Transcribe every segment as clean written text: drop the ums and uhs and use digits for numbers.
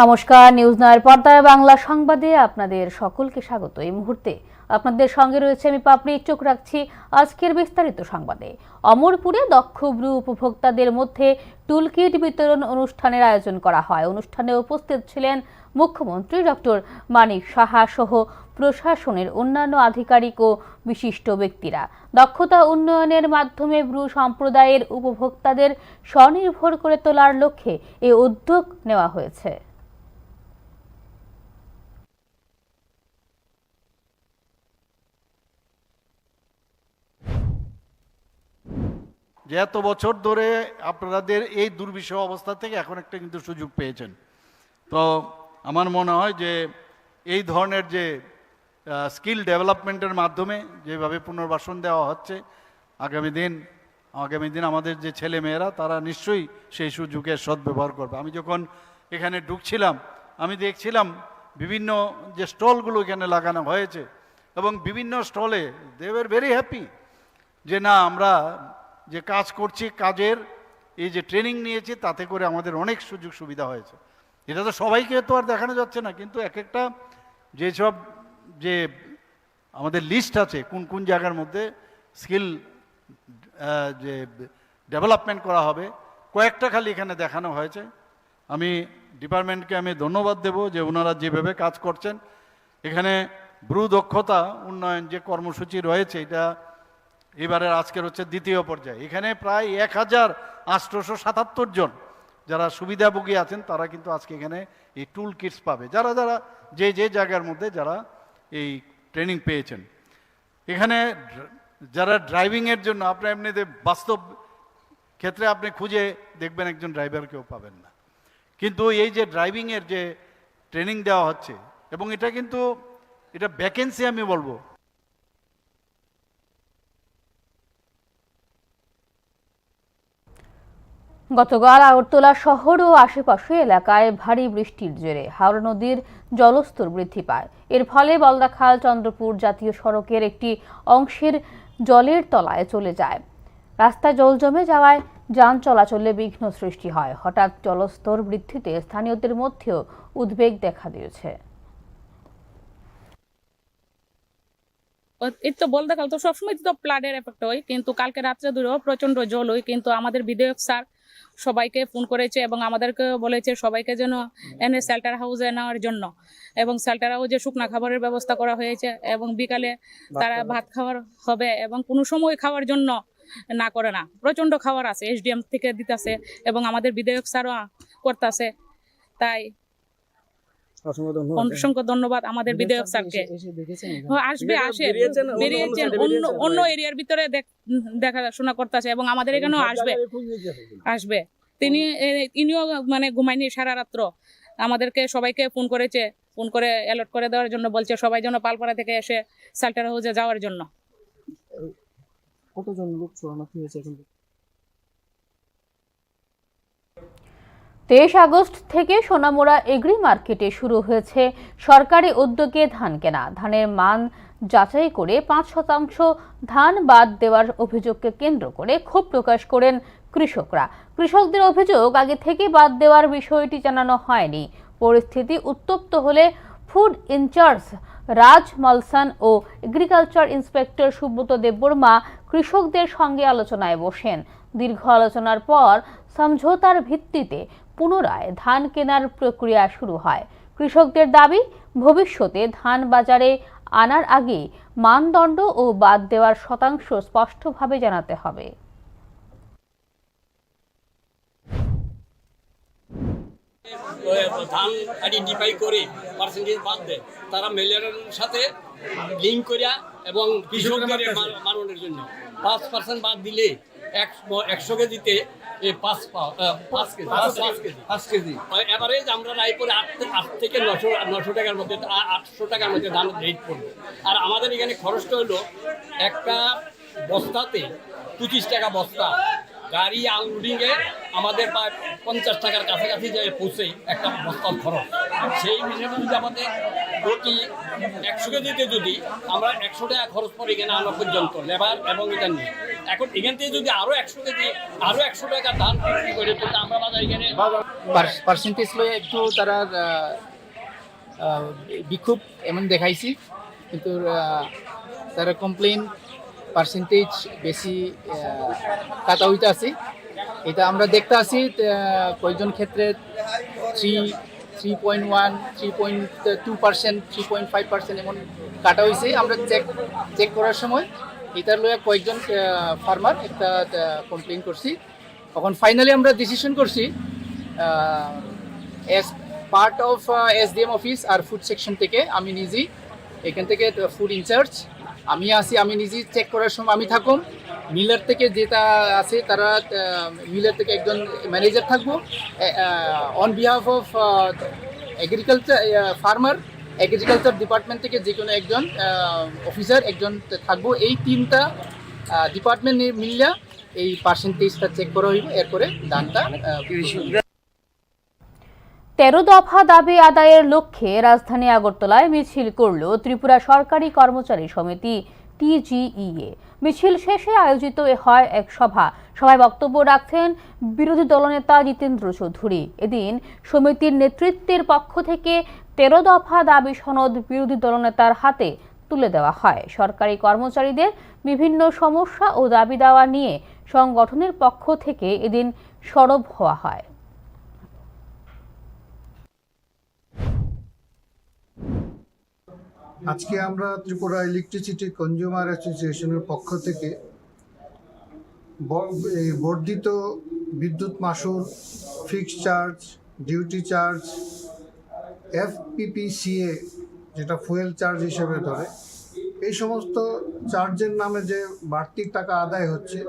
নমস্কার, নিউজ নয়ের পর্দায় বাংলা সংবাদে আপনাদের সকলকে স্বাগত। এই মুহূর্তে আপনাদের সঙ্গে রয়েছে আমি পাপড়ি। চোখ রাখছি আজকের বিস্তারিত সংবাদে। অমরপুরে দক্ষ ব্রু উপভোক্তাদের মধ্যে টুলকিট বিতরণ অনুষ্ঠানের আয়োজন করা হয়। অনুষ্ঠানে উপস্থিত ছিলেন মুখ্যমন্ত্রী ডক্টর মানিক সাহা সহ প্রশাসনের অন্যান্য আধিকারিক ও বিশিষ্ট ব্যক্তিরা। দক্ষতা উন্নয়নের মাধ্যমে ব্রু সম্প্রদায়ের উপভোক্তাদের স্বনির্ভর করে তোলার লক্ষ্যে এই উদ্যোগ নেওয়া হয়েছে। যে এত বছর ধরে আপনাদের এই দুর্বিষহ অবস্থা থেকে এখন একটা কিন্তু সুযোগ পেয়েছেন। তো আমার মনে হয় যে এই ধরনের যে স্কিল ডেভেলপমেন্টের মাধ্যমে যেভাবে পুনর্বাসন দেওয়া হচ্ছে, আগামী দিন আমাদের যে ছেলে মেয়েরা তারা নিশ্চয়ই সেই সুযোগের সদ্ব্যবহার করবে। আমি যখন এখানে ঢুকছিলাম আমি দেখছিলাম বিভিন্ন যে স্টলগুলো এখানে লাগানো হয়েছে এবং বিভিন্ন স্টলে দে ওয়ার ভেরি হ্যাপি যে না, আমরা যে কাজ করছি, কাজের এই যে ট্রেনিং নিয়েছি তাতে করে আমাদের অনেক সুযোগ সুবিধা হয়েছে। এটা তো সবাইকে তো আর দেখানো যাচ্ছে না, কিন্তু এক একটা যেসব যে আমাদের লিস্ট আছে কোন কোন জায়গার মধ্যে স্কিল যে ডেভেলপমেন্ট করা হবে, কয়েকটা খালি এখানে দেখানো হয়েছে। আমি ডিপার্টমেন্টকে আমি ধন্যবাদ দেব যে ওনারা যেভাবে কাজ করছেন। এখানে ব্রু দক্ষতা উন্নয়ন যে কর্মসূচি রয়েছে, এটা এবারের আজকের হচ্ছে দ্বিতীয় পর্যায়ে। এখানে প্রায় 1877 জন যারা সুবিধাভোগী আছেন তারা কিন্তু আজকে এখানে এই টুল কিটস পাবে, যারা যারা যে যে জায়গার মধ্যে যারা এই ট্রেনিং পেয়েছেন। এখানে যারা ড্রাইভিংয়ের জন্য আপনি এমনিতে বাস্তব ক্ষেত্রে আপনি খুঁজে দেখবেন একজন ড্রাইভার কেউ পাবেন না, কিন্তু এই যে ড্রাইভিংয়ের যে ট্রেনিং দেওয়া হচ্ছে এবং এটা কিন্তু এটা ভ্যাকেন্সি আমি বলবো। গতকাল আগরতলা শহর ও আশেপাশে এলাকায় ভারী বৃষ্টির জেরে হাওড়া নদীর জলস্তর বৃদ্ধি পায়। এর ফলে বলদাখাল চন্দ্রপুর জাতীয় সড়কের একটি অংশের জলের তলায় চলে যায়। রাস্তায় জল জমে যাওয়ায় যান চলাচলে বিঘ্ন সৃষ্টি হয়। হঠাৎ জলস্তর বৃদ্ধিতে স্থানীয়দের মধ্যেও উদ্বেগ দেখা দিয়েছে। এই তো বলদাখাল তো সবসময় তো ফ্লাডের এফেক্ট হয়, কিন্তু কালকে রাত্রে ধরেও প্রচন্ড জল হয়। কিন্তু আমাদের বিধায়ক স্যার সবাইকে ফোন করেছে এবং আমাদেরকে বলেছে সবাইকে যেন এনে শেল্টার হাউসে নেওয়ার জন্য, এবং শেল্টার হাউসে শুকনা খাবারের ব্যবস্থা করা হয়েছে এবং বিকালে তারা ভাত খাওয়ার হবে এবং কোনো সময় খাওয়ার জন্য না করে না। প্রচন্ড খাবার আছে, এসডিএম থেকে দিতেছে এবং আমাদের বিধায়ক স্যারও করতেছে। তাই অসংখ্য ধন্যবাদ আমাদের বিধায়ক স্যারকে। আসবে, বেরিয়েছেন অন্য এরিয়ার ভিতরে দেখাশোনা করতেছে এবং আমাদের এখানেও আসবে। তিনিও মানে ঘুমায়নি সারা রাত্র, আমাদেরকে সবাইকে ফোন করেছে, ফোন করে অ্যালার্ট করে দেওয়ার জন্য বলছে সবাই যেন পালপাড়া থেকে এসে শেল্টার হাউসে যাওয়ার জন্য। কতজন লোক শরণার্থী হয়েছে এখন? 23 আগস্ট থেকে সোনামুড়া এগ্রি মার্কেটে শুরু হয়েছে সরকারি উদ্যোগে ধান কেনা। ধানের মান যাচাই করে 5% ধান বাদ দেওয়ার অভিযোগকে কেন্দ্র করে ক্ষোভ প্রকাশ করেন কৃষকরা। কৃষকদের অভিযোগ, আগে থেকে বাদ দেওয়ার বিষয়টি জানানো হয়নি। পরিস্থিতি উত্তপ্ত হলে ফুড ইনচার্জ রাজ মালসান ও এগ্রিকালচার ইন্সপেক্টর সুব্রত দেববর্মা কৃষকদের সঙ্গে আলোচনায় বসেন। দীর্ঘ আলোচনার পর সমঝোতার ভিত্তিতে পুনরায় ধান কেনার প্রক্রিয়া শুরু হয়। কৃষকদের দাবি, ভবিষ্যতে ধান বাজারে আনার আগে মানদণ্ড ও বাদ দেওয়ার শতাংশ স্পষ্টভাবে জানাতে হবে। ধান আইডেন্টিফাই করে পার্সেন্টেজ বাদ দেয়, তারা মেলের সাথে লিঙ্ক করিয়া এবং কৃষকদের মাননের জন্য 5% বাদ দিলে 100 কেজিতে 5 কেজি এভারেজ আমরা রায়পুরে 8 থেকে 900 টাকার মধ্যে 800 টাকার মধ্যে ধান রেট পড়বে। আর আমাদের এখানে খরচটা হলো একটা বস্তাতে 25 টাকা বস্তা, গাড়ি আনলোডিংয়ে আমাদের প্রায় 50 টাকার কাছাকাছি যায় পৌঁছে একটা বস্তার খরচ। সেই হিসেবে যদি আমাদের প্রতি 100 কেজিতে যদি আমরা 100 টাকা খরচ পড়ে এখানে আনা পর্যন্ত লেবার এবং এটা নিয়ে, এখন এখান থেকে যদি আরো 100 কেজি আরো 100 টাকা ধান বিক্রি করে, আমরা বাজারে এখানে পার্সেন্টেজ লয়ে একটু তারা বিক্ষোভ এমন দেখাইছি, কিন্তু তারা কমপ্লেন পার্সেন্টেজ বেশি কাটা হইতে আছে। এটা আমরা দেখতে আছি কয়েকজন ক্ষেত্রে 3.1, 3.2%, 3.5% এমন কাটা হয়েছে। আমরা চেক করার সময় এটার লয়ে কয়েকজন ফার্মার একটা কমপ্লেন করছি। তখন ফাইনালি আমরা ডিসিশন করছি as part of SDM office আর ফুড সেকশন থেকে আমি নিজেই এখান থেকে ফুড ইনচার্জ আমি আসি, আমি নিজেই চেক করার সময় আমি থাকুম। মিলার থেকে যেটা আছে তারা মিলার থেকে একজন ম্যানেজার থাকবো, on behalf of agriculture farmer agriculture department থেকে যে কোনো একজন অফিসার একজন থাকবো। এই তিনটা ডিপার্টমেন্ট মিলিয়া এই পার্সেন্টেজটা চেক করা হইব, এরপরে দানটা 13 দফা দাবি আদায়ের লক্ষ্যে রাজধানী আগরতলায় মিছিল করল ত্রিপুরা সরকারি কর্মচারী সমিতি TGEA। মিছিল শেষে আয়োজিত হয় এক সভায় বক্তব্য রাখছেন বিরোধী দলনেতা জিতেন্দ্র চৌধুরী। এদিন সমিতির নেতৃত্বের পক্ষ থেকে 13 দফা দাবি সনদ বিরোধী দলনেতার হাতে তুলে দেওয়া হয়। সরকারি কর্মচারীদের বিভিন্ন সমস্যা ও দাবি দেওয়া নিয়ে সংগঠনের পক্ষ থেকে এদিন সরব হওয়া হয়। আজকে আমরা ত্রিপুরা ইলেকট্রিসিটি কনজিউমার অ্যাসোসিয়েশনের পক্ষ থেকে বর্ধিত বিদ্যুৎ মাশুল, fixed charge, duty charge, FPPCA যেটা ফুয়েল চার্জ হিসেবে ধরে, এই সমস্ত চার্জের নামে যে বাড়তি টাকা আদায় হচ্ছে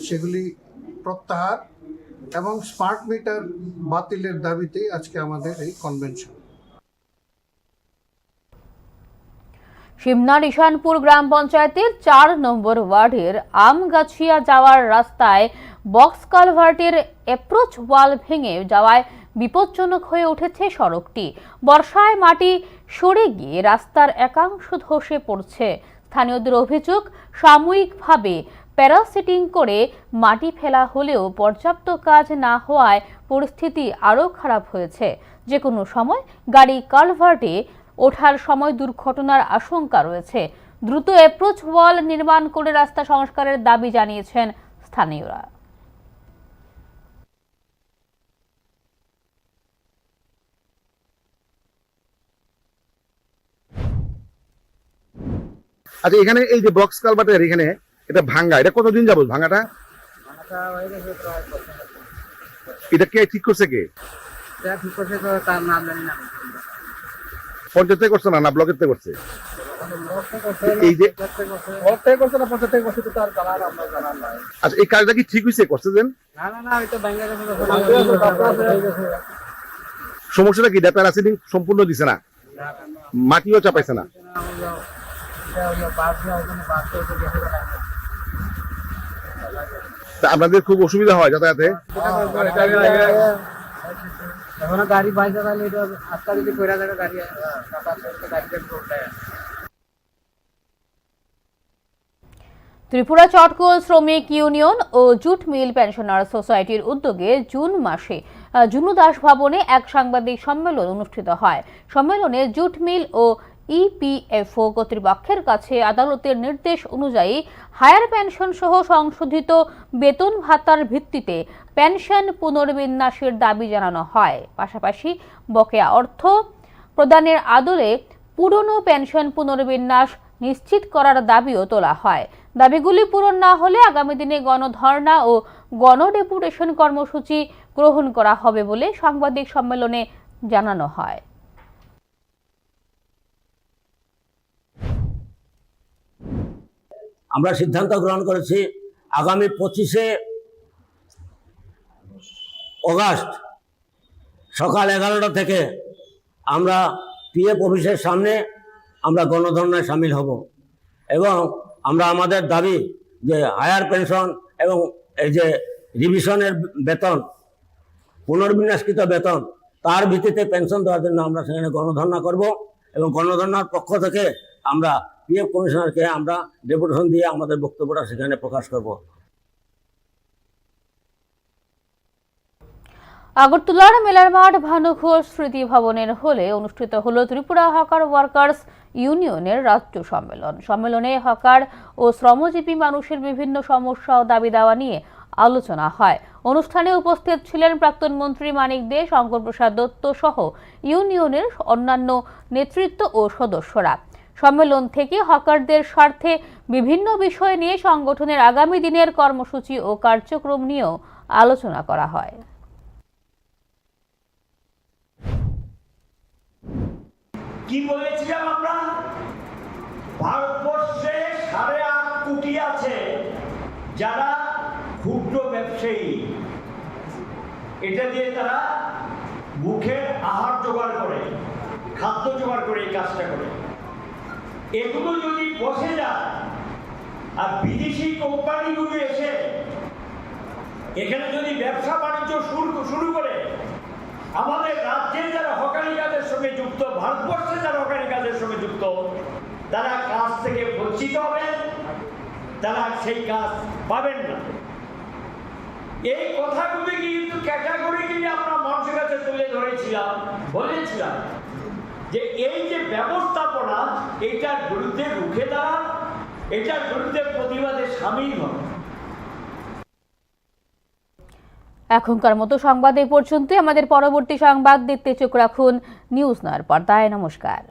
সেগুলি প্রত্যাহার এবং স্মার্ট মিটার বাতিলের দাবিতেই আজকে আমাদের এই কনভেনশন। শিবনার ইশানপুর গ্রাম পঞ্চায়েতের 4 নম্বর ওয়ার্ডের আমগাছিয়া যাওয়ার রাস্তায় বক্স কালভার্টের অ্যাপ্রোচ ওয়াল ভেঙে যাওয়ায় বিপজ্জনক হয়ে উঠেছে সড়কটি। বর্ষায় মাটি সরে গিয়ে রাস্তার একাংশ ধসে পড়ছে। স্থানীয়দের অভিযোগ, সাময়িকভাবে প্যারাসিটিং করে মাটি ফেলা হলেও পর্যাপ্ত কাজ না হওয়ায় পরিস্থিতি আরও খারাপ হয়েছে। যে কোনো সময় গাড়ি কালভার্টে ওঠার সময় দুর্ঘটনার আশঙ্কা রয়েছে। দ্রুত অ্যাপ্রোচ ওয়াল নির্মাণ করে রাস্তা সংস্কারের দাবি জানিয়েছেন স্থানীয়রা। আচ্ছা, এখানে এই যে বক্স কালভার্টের এখানে এটা ভাঙ্গা, এটা কতদিন যাবত ভাঙাটা? এটা কে ঠিক করছে? কে ঠিক করছে তার নাম জানি না। পঞ্চায়েত করছে না ব্লকের থেকে করছে? এই যে আচ্ছা, এই কাজটা কি ঠিক হয়েছে? করছে দেন সমস্যাটা কি? প্যারাসিটিং সম্পূর্ণ দিছে না, মাটিও চাপাইছে না। আপনাদের খুব অসুবিধা হয় যাতায়াতে? গাড়ি বাইরে আজকাল যদি কইরা থাকে গাড়ি ত্রিপুরা চটকল শ্রমিক ইউনিয়ন ও জুট মিল পেনশনার সোসাইটির উদ্যোগে জুন মাসে জুনু দাস ভবনে এক সাংবাদিক সম্মেলন অনুষ্ঠিত হয়। সম্মেলনে জুট মিল ও EPFO কর্তৃপক্ষের কাছে আদালতের নির্দেশ অনুযায়ী হায়ার পেনশন সহ সংশোধিত বেতন ভাতার ভিত্তিতে পেনশন পুনর্বিন্যাসের দাবি জানানো হয়। পাশাপাশি বকেয়া অর্থ প্রদানের আদলে পুরনো পেনশন পুনর্বিন্যাস নিশ্চিত করার দাবিও তোলা হয়। দাবিগুলি পূরণ না হলে আগামী দিনে গণধর্ণা ও গণডেপুটেশন কর্মসূচি গ্রহণ করা হবে বলে সাংবাদিক সম্মেলনে জানানো হয়। আমরা সিদ্ধান্ত গ্রহণ করেছি আগামী 25শে অগাস্ট সকাল 11টা থেকে আমরা PF অফিসের সামনে আমরা গণধর্ণায় সামিল হব এবং আমরা আমাদের দাবি যে হায়ার পেনশন এবং এই যে রিভিশনের বেতন, পুনর্বিন্যাসকৃত বেতন, তার ভিত্তিতে পেনশন দেওয়ার জন্য আমরা সেখানে গণধর্ণা করব এবং গণধর্ণার পক্ষ থেকে আমরা PF কমিশনারকে আমরা ডেপুটেশন দিয়ে আমাদের বক্তব্যটা সেখানে প্রকাশ করব। আগরতলার মেলার মাঠ ভানুঘোষ স্মৃতি ভবনের হলে অনুষ্ঠিত হলো ত্রিপুরা হকার ওয়ার্কার্স ইউনিয়নের রাজ্য সম্মেলন। সম্মেলনে হকার ও শ্রমজীবী মানুষের বিভিন্ন সমস্যা ও দাবি দাওয়া নিয়ে আলোচনা হয়। অনুষ্ঠানে উপস্থিত ছিলেন প্রাক্তন মন্ত্রী মানিক দে, শঙ্কর প্রসাদ দত্ত সহ ইউনিয়নের অন্যান্য নেতৃত্ব ও সদস্যরা। সম্মেলন থেকে হকারদের স্বার্থে বিভিন্ন বিষয় নিয়ে সংগঠনের আগামী দিনের কর্মসূচি ও কার্যক্রম নিয়েও আলোচনা করা হয়। কি বলেছিলাম আমরা? ভারতবর্ষে 8.5 কোটি আছে যারা ক্ষুদ্র ব্যবসায়ী, এটা দিয়ে তারা মুখের আহার জোগাড় করে, খাদ্য জোগাড় করে এই কাজটা করে। এগুলো যদি বসে যায় আর বিদেশি কোম্পানিগুলো এসে এখানে যদি ব্যবসা বাণিজ্য শুরু করে, আমাদের রাজ্যে যারা হকারি কাজের সঙ্গে যুক্ত, ভারতবর্ষে যারা হকারি কাজের সঙ্গে যুক্ত, তারা কাজ থেকে বঞ্চিত হবেন, তারা সেই কাজ পাবেন না। এই কথাগুলি কিন্তু ক্যাটাগরিক্যালি আমরা মানুষের কাছে তুলে ধরেছিলাম, বলেছিলাম যে এই যে ব্যবস্থাপনা, এইটার বিরুদ্ধে রুখে দাঁড়ান, এটার বিরুদ্ধে প্রতিবাদে সামিল হন। এখনকার মতো সংবাদ এই পর্যন্তই। আমাদের পরবর্তী সংবাদ দেখতে চোখ রাখুন নিউজ নয়ের পর্দায়। নমস্কার।